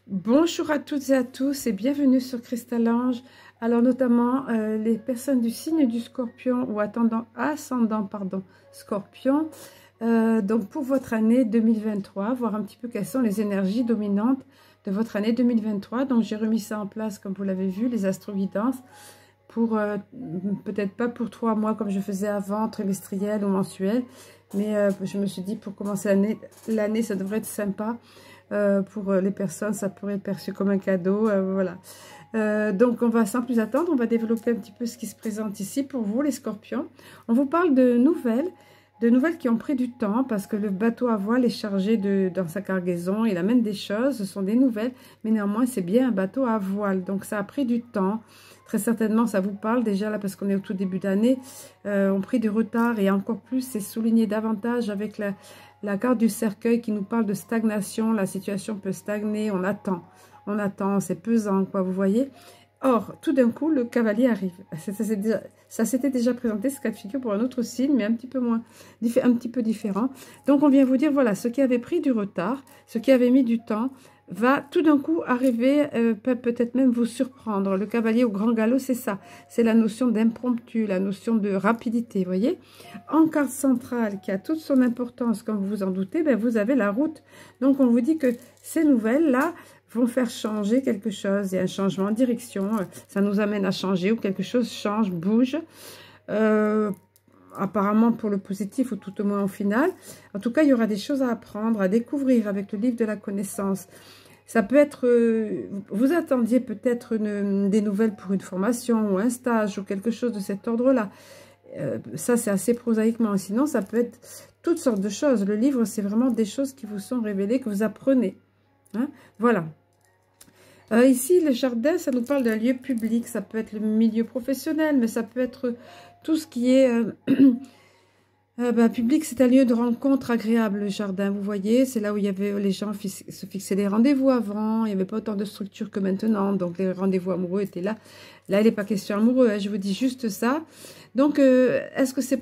Bonjour à toutes et à tous et bienvenue sur Cristal-Ange. Alors notamment les personnes du signe du Scorpion ou ascendant Scorpion. Donc pour votre année 2023, voir un petit peu quelles sont les énergies dominantes de votre année 2023. Donc j'ai remis ça en place comme vous l'avez vu, les astroguidances. Pour peut-être pas pour 3 mois comme je faisais avant, trimestriel ou mensuel. Mais je me suis dit pour commencer l'année ça devrait être sympa. Pour les personnes, ça pourrait être perçu comme un cadeau, voilà. Donc on va sans plus attendre, on va développer un petit peu ce qui se présente ici pour vous les scorpions. On vous parle de nouvelles qui ont pris du temps parce que le bateau à voile est chargé dans sa cargaison, il amène des choses, ce sont des nouvelles, mais néanmoins c'est bien un bateau à voile, donc ça a pris du temps. Très certainement ça vous parle déjà là parce qu'on est au tout début d'année, on pris du retard et encore plus c'est souligné davantage avec la carte du cercueil qui nous parle de stagnation, la situation peut stagner, on attend, c'est pesant quoi, vous voyez. Or, tout d'un coup, le cavalier arrive. Ça s'était déjà présenté, ce cas de figure, pour un autre signe, mais un petit peu différent. Donc, on vient vous dire, voilà, ce qui avait pris du retard, ce qui avait mis du temps, va tout d'un coup arriver, peut-être même vous surprendre. Le cavalier au grand galop, c'est ça. C'est la notion d'impromptu, la notion de rapidité, vous voyez. En carte centrale, qui a toute son importance, comme vous vous en doutez, ben, vous avez la route. Donc, on vous dit que ces nouvelles-là vont faire changer quelque chose. Il y a un changement de direction, ça nous amène à changer ou quelque chose change, bouge. Apparemment pour le positif ou tout au moins au final. En tout cas, il y aura des choses à apprendre, à découvrir avec le livre de la connaissance. Ça peut être, vous attendiez peut-être des nouvelles pour une formation ou un stage ou quelque chose de cet ordre-là. Ça, c'est assez prosaïquement. Sinon, ça peut être toutes sortes de choses. Le livre, c'est vraiment des choses qui vous sont révélées, que vous apprenez. Hein? Voilà. Ici, le jardin, ça nous parle d'un lieu public. Ça peut être le milieu professionnel, mais ça peut être tout ce qui est public. C'est un lieu de rencontre agréable, le jardin. Vous voyez, c'est là où il y avait les gens se fixaient des rendez-vous avant. Il n'y avait pas autant de structures que maintenant. Donc, les rendez-vous amoureux étaient là. Là, il n'est pas question amoureux. Hein, je vous dis juste ça. Donc, est-ce que c'est...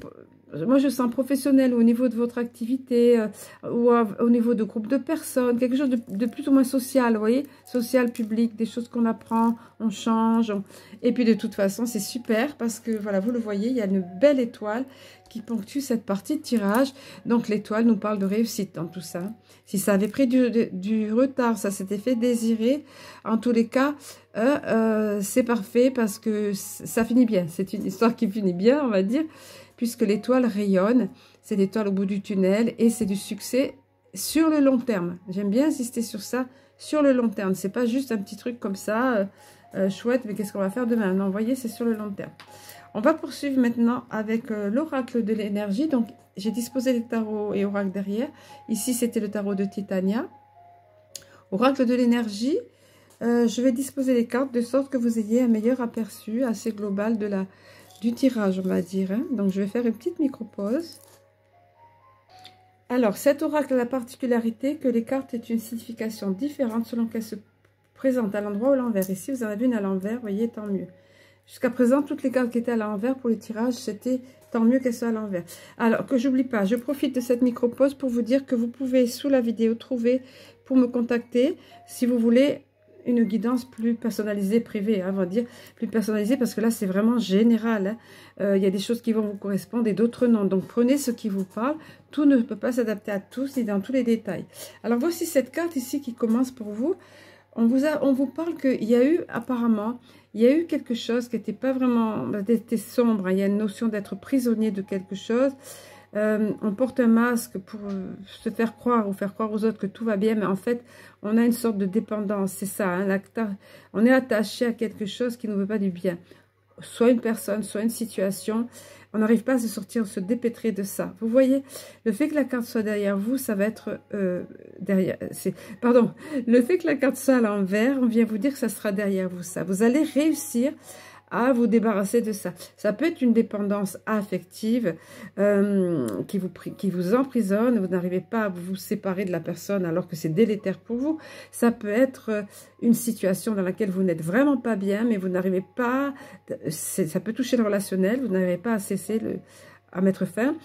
Moi, je sens professionnel au niveau de votre activité ou au niveau de groupe de personnes, quelque chose de plus ou moins social, vous voyez, social, public, des choses qu'on apprend, on change. Et puis, de toute façon, c'est super parce que, voilà, vous le voyez, il y a une belle étoile qui ponctue cette partie de tirage. Donc, l'étoile nous parle de réussite dans tout ça. Si ça avait pris du retard, ça s'était fait désirer, en tous les cas, c'est parfait parce que ça finit bien. C'est une histoire qui finit bien, on va dire. Puisque l'étoile rayonne, c'est l'étoile au bout du tunnel et c'est du succès sur le long terme. J'aime bien insister sur ça, sur le long terme. C'est pas juste un petit truc comme ça, chouette, mais qu'est-ce qu'on va faire demain? Non, vous voyez, c'est sur le long terme. On va poursuivre maintenant avec l'oracle de l'énergie. Donc, j'ai disposé les tarots et oracles derrière. Ici, c'était le tarot de Titania. Oracle de l'énergie, je vais disposer les cartes de sorte que vous ayez un meilleur aperçu assez global du tirage, on va dire. Hein. Donc, je vais faire une petite micro-pause. Alors, cet oracle a la particularité que les cartes aient une signification différente selon qu'elles se présentent à l'endroit ou à l'envers. Et si vous en avez une à l'envers, voyez, tant mieux. Jusqu'à présent, toutes les cartes qui étaient à l'envers pour les tirages, c'était tant mieux qu'elles soient à l'envers. Alors, que j'oublie pas, je profite de cette micro-pause pour vous dire que vous pouvez, sous la vidéo, trouver pour me contacter si vous voulez une guidance plus personnalisée, privée, hein, on va dire, plus personnalisée, parce que là, c'est vraiment général. Hein. Il y a des choses qui vont vous correspondre et d'autres non. Donc, prenez ce qui vous parle. Tout ne peut pas s'adapter à tous et dans tous les détails. Alors, voici cette carte ici qui commence pour vous. On vous parle qu'il y a eu, apparemment, il y a eu quelque chose qui n'était pas vraiment, était sombre. Hein. Il y a une notion d'être prisonnier de quelque chose. On porte un masque pour se faire croire ou faire croire aux autres que tout va bien, mais en fait, on a une sorte de dépendance, c'est ça, hein, on est attaché à quelque chose qui ne veut pas du bien, soit une personne, soit une situation, on n'arrive pas à se sortir, se dépêtrer de ça. Vous voyez, le fait que la carte soit derrière vous, ça va être le fait que la carte soit à l'envers, on vient vous dire que ça sera derrière vous, ça. Vous allez réussir à vous débarrasser de ça. Ça peut être une dépendance affective qui vous emprisonne, vous n'arrivez pas à vous séparer de la personne alors que c'est délétère pour vous. Ça peut être une situation dans laquelle vous n'êtes vraiment pas bien, mais vous n'arrivez pas, ça peut toucher le relationnel, vous n'arrivez pas à cesser à mettre fin.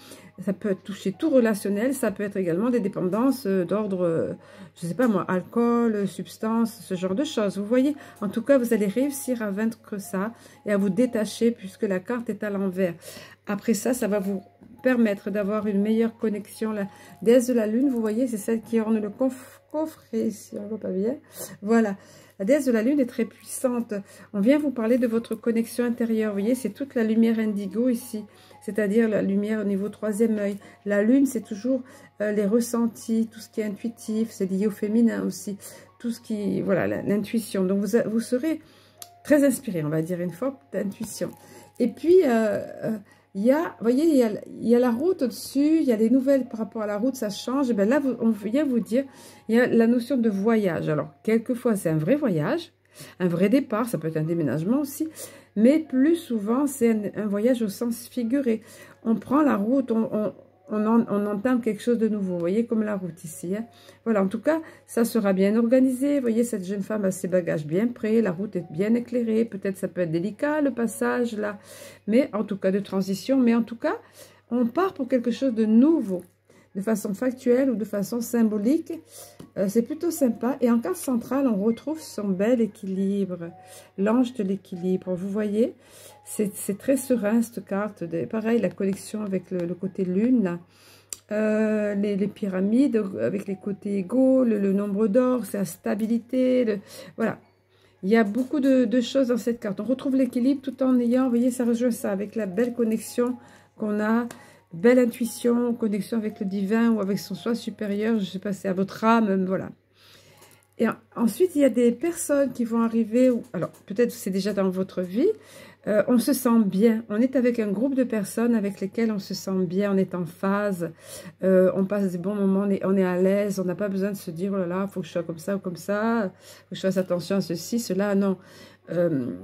Ça peut toucher tout relationnel, ça peut être également des dépendances d'ordre, je ne sais pas moi, alcool, substance, ce genre de choses. Vous voyez, en tout cas, vous allez réussir à vaincre ça et à vous détacher puisque la carte est à l'envers. Après ça, ça va vous permettre d'avoir une meilleure connexion. La déesse de la lune, vous voyez, c'est celle qui orne le coffret ici, on ne voit pas bien. Voilà. La déesse de la lune est très puissante. On vient vous parler de votre connexion intérieure. Vous voyez, c'est toute la lumière indigo ici, c'est-à-dire la lumière au niveau troisième œil. La lune, c'est toujours les ressentis, tout ce qui est intuitif, c'est lié au féminin aussi. Tout ce qui, voilà, l'intuition. Donc, vous serez très inspiré, on va dire, une forte intuition. Et puis, il y a, vous voyez, il y a la route au-dessus, il y a les nouvelles par rapport à la route, ça change. Et bien là, on vient vous dire, il y a la notion de voyage. Alors, quelquefois, c'est un vrai voyage, un vrai départ, ça peut être un déménagement aussi, mais plus souvent, c'est un voyage au sens figuré. On prend la route, on entame quelque chose de nouveau, vous voyez, comme la route ici. Hein. Voilà, en tout cas, ça sera bien organisé. Vous voyez, cette jeune femme a ses bagages bien prêts, la route est bien éclairée. Peut-être ça peut être délicat, le passage, là. Mais en tout cas, de transition. Mais en tout cas, on part pour quelque chose de nouveau, de façon factuelle ou de façon symbolique. C'est plutôt sympa. Et en carte centrale, on retrouve son bel équilibre, l'ange de l'équilibre. Vous voyez, c'est très serein cette carte. Pareil, la connexion avec le côté lune, là. Les pyramides avec les côtés égaux, le nombre d'or, c'est la stabilité. Voilà, il y a beaucoup de choses dans cette carte. On retrouve l'équilibre tout en ayant, vous voyez, ça rejoint ça avec la belle connexion qu'on a. Belle intuition, connexion avec le divin ou avec son soi supérieur, je ne sais pas, c'est à votre âme, voilà. Et ensuite, il y a des personnes qui vont arriver, alors peut-être c'est déjà dans votre vie, on se sent bien, on est avec un groupe de personnes avec lesquelles on se sent bien, on est en phase, on passe des bons moments, on est à l'aise, on n'a pas besoin de se dire, oh là là, il faut que je sois comme ça ou comme ça, il faut que je fasse attention à ceci, cela, non. Vous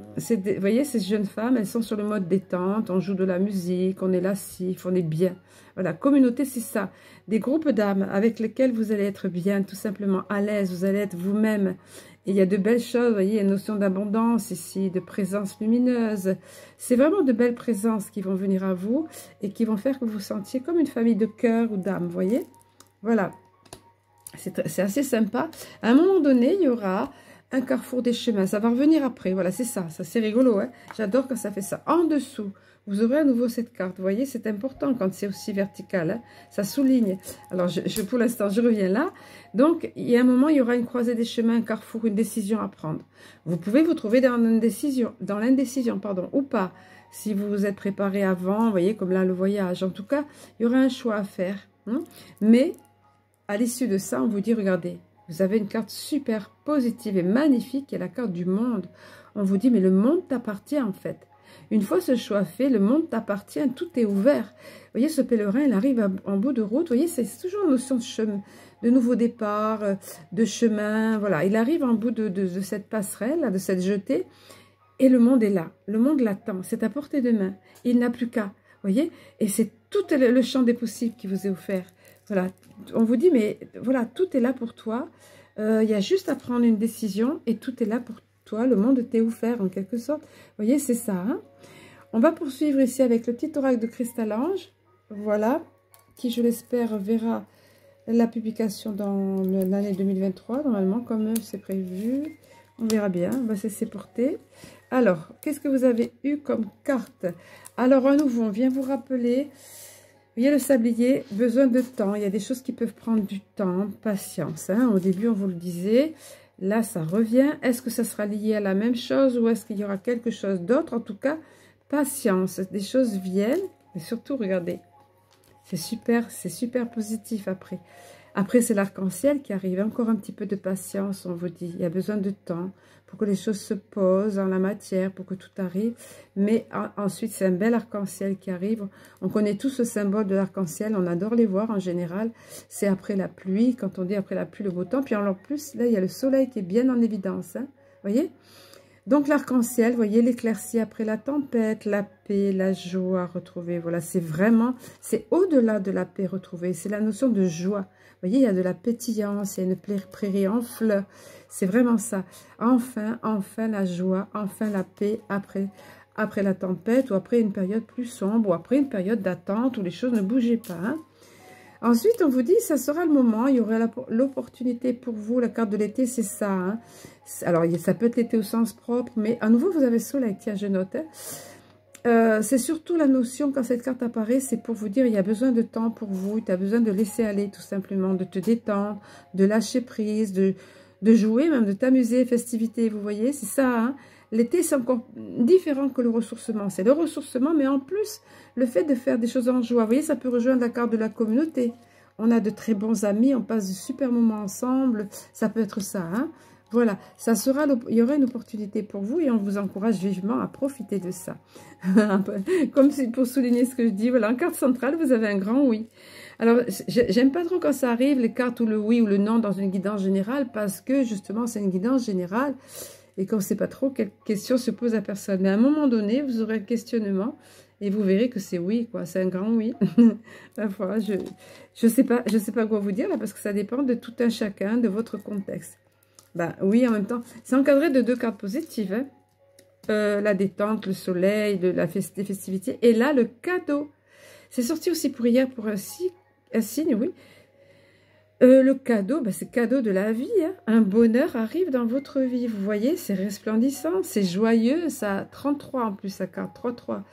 voyez, ces jeunes femmes, elles sont sur le mode détente, on joue de la musique, on est lassif, on est bien. Voilà, communauté, c'est ça. Des groupes d'âmes avec lesquels vous allez être bien, tout simplement à l'aise, vous allez être vous-même. Et il y a de belles choses, vous voyez, il y a une notion d'abondance ici, de présence lumineuse. C'est vraiment de belles présences qui vont venir à vous et qui vont faire que vous vous sentiez comme une famille de cœur ou d'âme, vous voyez. Voilà, c'est assez sympa. À un moment donné, il y aura un carrefour des chemins, ça va revenir après, voilà, c'est ça c'est rigolo, hein. J'adore quand ça fait ça. En dessous, vous aurez à nouveau cette carte, vous voyez, c'est important quand c'est aussi vertical, hein. Ça souligne. Alors, pour l'instant, je reviens là. Donc, il y a un moment, il y aura une croisée des chemins, un carrefour, une décision à prendre. Vous pouvez vous trouver dans l'indécision, pardon, ou pas, si vous vous êtes préparé avant, vous voyez, comme là, le voyage. En tout cas, il y aura un choix à faire, hein. Mais, à l'issue de ça, on vous dit, regardez, vous avez une carte super positive et magnifique, qui est la carte du monde. On vous dit, mais le monde t'appartient en fait. Une fois ce choix fait, le monde t'appartient, tout est ouvert. Vous voyez, ce pèlerin, il arrive en bout de route. Vous voyez, c'est toujours une notion de chemin, de nouveau départ, de chemin. Voilà, il arrive en bout de cette passerelle, de cette jetée, et le monde est là. Le monde l'attend, c'est à portée de main. Il n'a plus qu'à, vous voyez, et c'est tout le champ des possibles qui vous est offert. Voilà, on vous dit, mais voilà, tout est là pour toi. Il y a juste à prendre une décision et tout est là pour toi. Le monde t'est offert en quelque sorte. Vous voyez, c'est ça. Hein. On va poursuivre ici avec le petit oracle de Cristal-Ange. Voilà, qui, je l'espère, verra la publication dans l'année 2023, normalement, comme c'est prévu. On verra bien, on va se laisser porter. Alors, qu'est-ce que vous avez eu comme carte? Alors, à nouveau, on vient vous rappeler... Vous voyez le sablier, besoin de temps. Il y a des choses qui peuvent prendre du temps, patience. Hein. Au début, on vous le disait. Là, ça revient. Est-ce que ça sera lié à la même chose ou est-ce qu'il y aura quelque chose d'autre? En tout cas, patience. Des choses viennent. Mais surtout, regardez. C'est super positif après. Après, c'est l'arc-en-ciel qui arrive. Encore un petit peu de patience, on vous dit. Il y a besoin de temps pour que les choses se posent en la matière, pour que tout arrive. Mais ensuite, c'est un bel arc-en-ciel qui arrive. On connaît tous ce symbole de l'arc-en-ciel. On adore les voir en général. C'est après la pluie. Quand on dit après la pluie, le beau temps. Puis en plus, là, il y a le soleil qui est bien en évidence. Hein. Vous voyez? Donc l'arc-en-ciel, vous voyez, l'éclaircie après la tempête, la paix, la joie retrouvée. Voilà, c'est vraiment, c'est au-delà de la paix retrouvée. C'est la notion de joie. Vous voyez, il y a de la pétillance, il y a une prairie en fleurs. C'est vraiment ça. Enfin la joie, enfin la paix après la tempête, ou après une période plus sombre, ou après une période d'attente où les choses ne bougeaient pas. Hein. Ensuite, on vous dit, ça sera le moment, il y aura l'opportunité pour vous, la carte de l'été, c'est ça. Hein. Alors, ça peut être l'été au sens propre, mais à nouveau, vous avez soleil, tiens, je note. Hein. C'est surtout la notion, quand cette carte apparaît, c'est pour vous dire, il y a besoin de temps pour vous, tu as besoin de laisser aller, tout simplement, de te détendre, de lâcher prise, de jouer, même de t'amuser, festivité, vous voyez, c'est ça. Hein. L'été, c'est encore différent que le ressourcement. C'est le ressourcement, mais en plus, le fait de faire des choses en joie. Vous voyez, ça peut rejoindre la carte de la communauté. On a de très bons amis, on passe de super moments ensemble. Ça peut être ça. Hein. Voilà, ça sera, il y aura une opportunité pour vous et on vous encourage vivement à profiter de ça. Comme pour souligner ce que je dis, voilà, en carte centrale, vous avez un grand oui. Alors, j'aime pas trop quand ça arrive, les cartes ou le oui ou le non dans une guidance générale, parce que justement, c'est une guidance générale et qu'on ne sait pas trop quelle question se pose à personne. Mais à un moment donné, vous aurez un questionnement et vous verrez que c'est oui, quoi. C'est un grand oui. Enfin, je sais pas quoi vous dire là, parce que ça dépend de tout un chacun, de votre contexte. Ben oui, en même temps, c'est encadré de 2 cartes positives. Hein. La détente, le soleil, les festivités. Et là, le cadeau. C'est sorti aussi pour hier pour un signe, oui. Le cadeau, ben c'est cadeau de la vie. Hein. Un bonheur arrive dans votre vie. Vous voyez, c'est resplendissant, c'est joyeux. Ça a 33 en plus, sa carte, 33.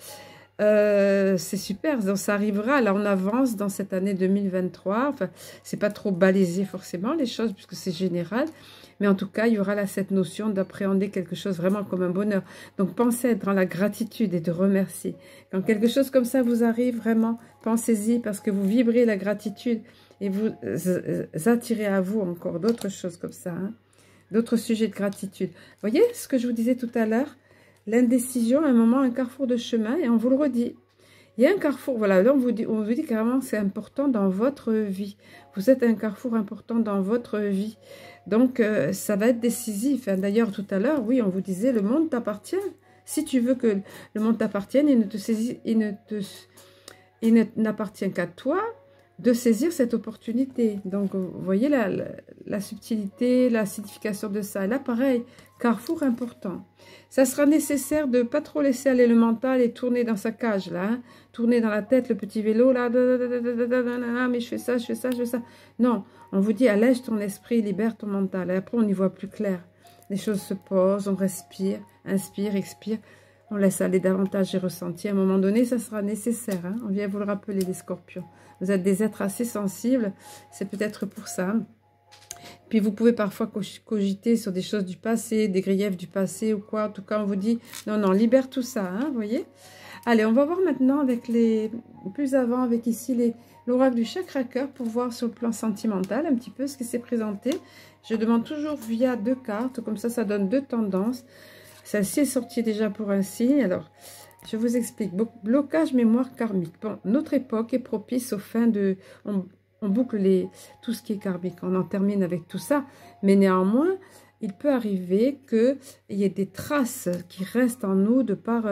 C'est super, donc ça arrivera. Là, on avance dans cette année 2023. Enfin, c'est pas trop balaisé forcément les choses, puisque c'est général. Mais en tout cas, il y aura là cette notion d'appréhender quelque chose vraiment comme un bonheur. Donc, pensez à être dans la gratitude et de remercier. Quand quelque chose comme ça vous arrive, vraiment, pensez-y parce que vous vibrez la gratitude et vous attirez à vous encore d'autres choses comme ça. Hein, d'autres sujets de gratitude. Vous voyez ce que je vous disais tout à l'heure? L'indécision, à un moment, un carrefour de chemin, et on vous le redit. Il y a un carrefour, voilà, là on vous dit carrément c'est important dans votre vie. Vous êtes un carrefour important dans votre vie. Donc, ça va être décisif. Hein. D'ailleurs, tout à l'heure, oui, on vous disait, le monde t'appartient. Si tu veux que le monde t'appartienne, il n'appartient qu'à toi de saisir cette opportunité. Donc, vous voyez la subtilité, la signification de ça. Et là, pareil, carrefour important. Ça sera nécessaire de ne pas trop laisser aller le mental et tourner dans sa cage, là. Hein. Tourner dans la tête, le petit vélo, là. Mais je fais ça, je fais ça, je fais ça. Non, on vous dit, allège ton esprit, libère ton mental. Et après, on y voit plus clair. Les choses se posent, on respire, inspire, expire. On laisse aller davantage les ressentis. À un moment donné, ça sera nécessaire. Hein. On vient vous le rappeler, les scorpions. Vous êtes des êtres assez sensibles. C'est peut-être pour ça. Puis vous pouvez parfois cogiter sur des choses du passé, des griefs du passé ou quoi. En tout cas, on vous dit, non, non, libère tout ça, hein, vous voyez. Allez, on va voir maintenant avec plus avant, avec ici l'oracle du chakra cœur pour voir sur le plan sentimental un petit peu ce qui s'est présenté. Je demande toujours via 2 cartes, comme ça donne 2 tendances. Celle-ci est sortie déjà pour un signe. Alors, je vous explique. Blocage mémoire karmique. Bon, notre époque est propice aux fins de... On boucle tout ce qui est karmique, on en termine avec tout ça. Mais néanmoins, il peut arriver qu'il y ait des traces qui restent en nous de par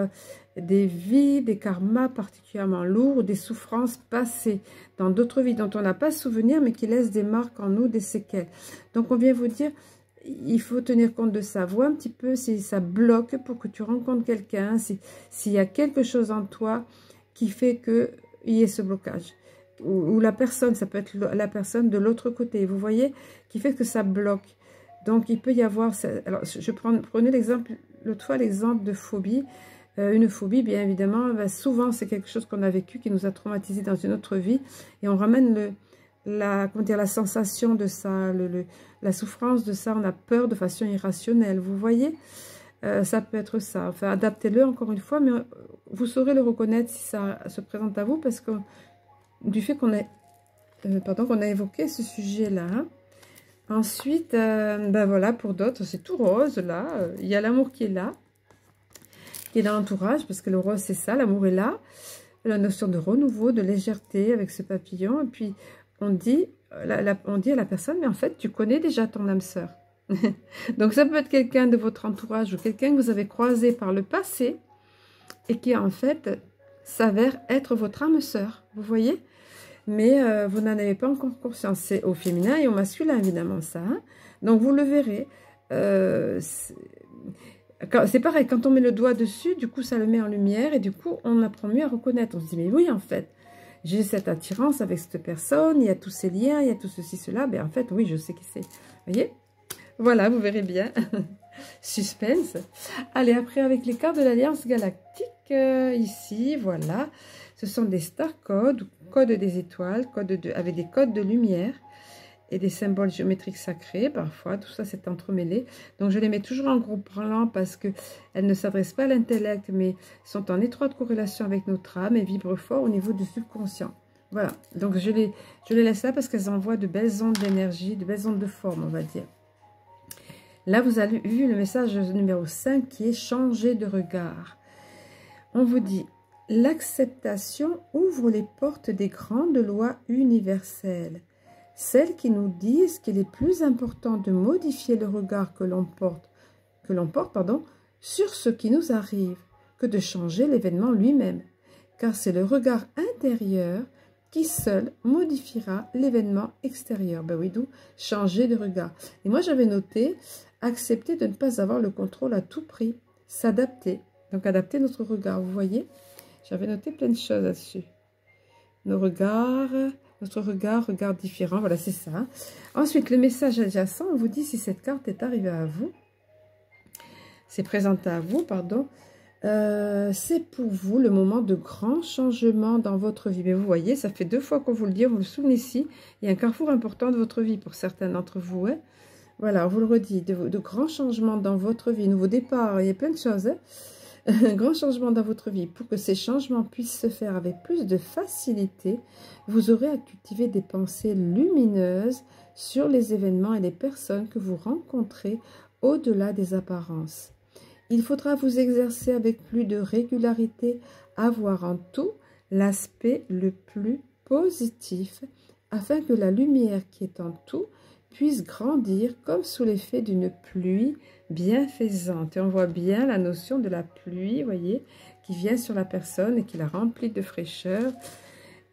des vies, des karmas particulièrement lourds, des souffrances passées dans d'autres vies dont on n'a pas souvenir, mais qui laissent des marques en nous, des séquelles. Donc on vient vous dire, il faut tenir compte de ça. Vois un petit peu si ça bloque pour que tu rencontres quelqu'un, s'il y a quelque chose en toi qui fait qu'il y ait ce blocage. Ou la personne, ça peut être la personne de l'autre côté, vous voyez, qui fait que ça bloque. Donc, il peut y avoir... Alors, je prenais l'exemple, l'autre fois, l'exemple de phobie. Une phobie, bien évidemment, souvent, c'est quelque chose qu'on a vécu, qui nous a traumatisé dans une autre vie. Et on ramène la sensation de ça, la souffrance de ça. On a peur de façon irrationnelle, vous voyez. Ça peut être ça. Enfin, adaptez-le encore une fois, mais vous saurez le reconnaître si ça se présente à vous, parce que du fait qu'on a évoqué ce sujet-là. Hein. Ensuite, ben voilà, pour d'autres, c'est tout rose, là. Il y a l'amour qui est là, qui est dans l'entourage, parce que le rose, c'est ça, l'amour est là. La notion de renouveau, de légèreté avec ce papillon. Et puis, on dit à la personne, mais en fait, tu connais déjà ton âme sœur. Donc, ça peut être quelqu'un de votre entourage ou quelqu'un que vous avez croisé par le passé et qui, en fait, s'avère être votre âme sœur. Vous voyez ? Mais vous n'en avez pas encore conscience. C'est au féminin et au masculin, évidemment, ça. Hein. Donc, vous le verrez. C'est pareil, quand on met le doigt dessus, du coup, ça le met en lumière et du coup, on apprend mieux à reconnaître. On se dit, mais oui, en fait, j'ai cette attirance avec cette personne, il y a tous ces liens, il y a tout ceci, cela. Mais en fait, oui, je sais qui c'est. Vous voyez? Voilà, vous verrez bien. Suspense. Allez, après, avec les cartes de l'Alliance Galactique, ici, voilà. Ce sont des star codes, codes des étoiles, avec des codes de lumière. Et des symboles géométriques sacrés, parfois, tout ça c'est entremêlé. Donc je les mets toujours en groupe plan parce qu'elles ne s'adressent pas à l'intellect, mais sont en étroite corrélation avec notre âme et vibrent fort au niveau du subconscient. Voilà, donc je les laisse là parce qu'elles envoient de belles ondes d'énergie, de belles ondes de forme, on va dire. Là, vous avez vu le message numéro 5 qui est « Changer de regard ». On vous dit « L'acceptation ouvre les portes des grandes lois universelles. Celles qui nous disent qu'il est plus important de modifier le regard que l'on porte, sur ce qui nous arrive que de changer l'événement lui-même, car c'est le regard intérieur qui seul modifiera l'événement extérieur. » Ben oui, d'où changer de regard. Et moi, j'avais noté accepter de ne pas avoir le contrôle à tout prix, s'adapter. Donc, adapter notre regard, vous voyez. J'avais noté plein de choses là-dessus. Notre regard différent, voilà, c'est ça. Ensuite, le message adjacent, on vous dit si cette carte est arrivée à vous, c'est présenté à vous, pardon, c'est pour vous le moment de grand changement dans votre vie. Mais vous voyez, ça fait 2 fois qu'on vous le dit, on vous le souligne ici, il y a un carrefour important de votre vie pour certains d'entre vous. Hein. Voilà, on vous le redit, de grands changements dans votre vie, nouveau départ, il y a plein de choses, hein. Un grand changement dans votre vie. Pour que ces changements puissent se faire avec plus de facilité, vous aurez à cultiver des pensées lumineuses sur les événements et les personnes que vous rencontrez au-delà des apparences. Il faudra vous exercer avec plus de régularité à voir en tout l'aspect le plus positif afin que la lumière qui est en tout puisse grandir comme sous l'effet d'une pluie bienfaisante. Et on voit bien la notion de la pluie, voyez, qui vient sur la personne et qui la remplit de fraîcheur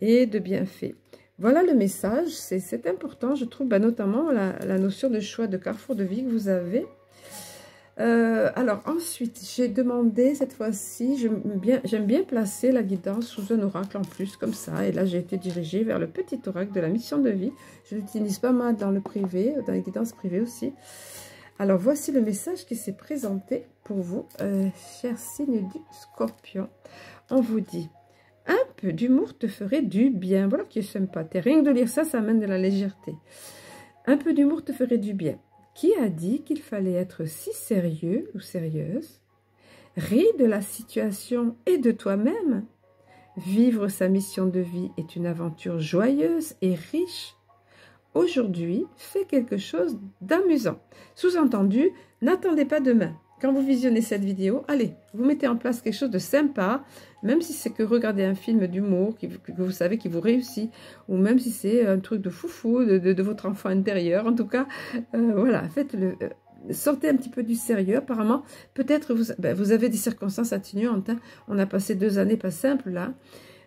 et de bienfaits. Voilà le message, c'est important, je trouve, notamment la notion de choix de carrefour de vie que vous avez. Alors ensuite, j'ai demandé cette fois-ci, j'aime bien placer la guidance sous un oracle en plus, comme ça. Et là, j'ai été dirigée vers le petit oracle de la mission de vie. Je l'utilise pas mal dans le privé, dans les guidances privées aussi. Alors, voici le message qui s'est présenté pour vous, chers signes du Scorpion. On vous dit, un peu d'humour te ferait du bien. Voilà qui est sympathique. Rien que de lire ça, ça amène de la légèreté. Un peu d'humour te ferait du bien. Qui a dit qu'il fallait être si sérieux ou sérieuse? Ris de la situation et de toi-même. Vivre sa mission de vie est une aventure joyeuse et riche. Aujourd'hui, fais quelque chose d'amusant. Sous-entendu, n'attendez pas demain. Quand vous visionnez cette vidéo, allez, vous mettez en place quelque chose de sympa, même si c'est que regarder un film d'humour que vous savez qui vous réussit, ou même si c'est un truc de foufou de votre enfant intérieur. En tout cas, voilà, faites-le. Sortez un petit peu du sérieux. Apparemment, peut-être vous avez des circonstances atténuantes. Hein. On a passé 2 années pas simples là.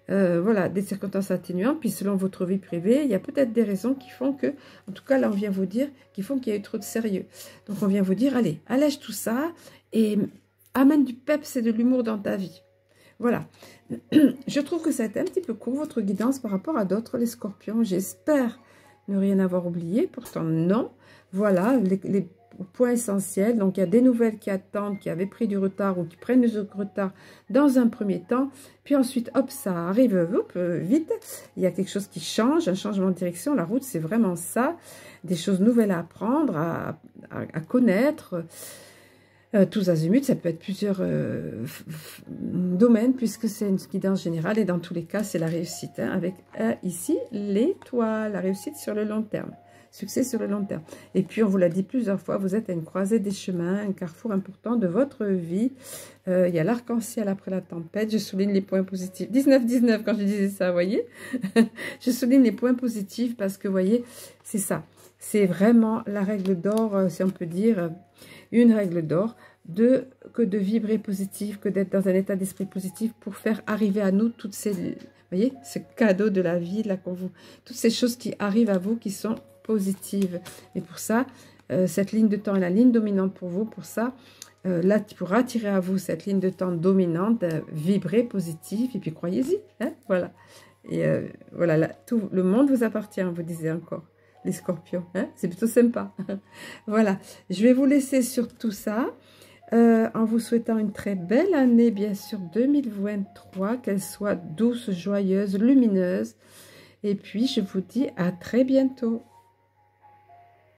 Voilà, des circonstances atténuantes, puis selon votre vie privée, il y a peut-être des raisons qui font que, en tout cas là on vient vous dire, qui font qu'il y a eu trop de sérieux. Donc on vient vous dire, allez, allège tout ça et amène du peps et de l'humour dans ta vie. Voilà, je trouve que ça a été un petit peu court votre guidance par rapport à d'autres, les scorpions. J'espère ne rien avoir oublié, pourtant non. Voilà, les points essentiels. Donc, il y a des nouvelles qui attendent, qui avaient pris du retard ou qui prennent du retard dans un premier temps. Puis ensuite, hop, ça arrive vite. Il y a quelque chose qui change, un changement de direction. La route, c'est vraiment ça. Des choses nouvelles à apprendre, à connaître. Tous azimuts, ça peut être plusieurs domaines puisque c'est une guidance générale. Et dans tous les cas, c'est la réussite. Hein, avec ici, l'étoile, la réussite sur le long terme. Succès sur le long terme. Et puis, on vous l'a dit plusieurs fois, vous êtes à une croisée des chemins, un carrefour important de votre vie. Il y a l'arc-en-ciel après la tempête. Je souligne les points positifs. 19-19 quand je disais ça, vous voyez. Je souligne les points positifs parce que, vous voyez, c'est ça. C'est vraiment la règle d'or, si on peut dire, une règle d'or, que de vibrer positif, que d'être dans un état d'esprit positif pour faire arriver à nous toutes ces... Vous voyez, ce cadeau de la vie, là, toutes ces choses qui arrivent à vous, qui sont positive. Et pour ça, cette ligne de temps est la ligne dominante pour vous. Pour ça, là, pour attirer à vous cette ligne de temps dominante, vibrez positif et puis croyez-y. Hein, voilà. Et voilà, là, tout le monde vous appartient, vous disiez encore, les scorpions. Hein, c'est plutôt sympa. Voilà, je vais vous laisser sur tout ça. En vous souhaitant une très belle année, bien sûr, 2023, qu'elle soit douce, joyeuse, lumineuse. Et puis, je vous dis à très bientôt.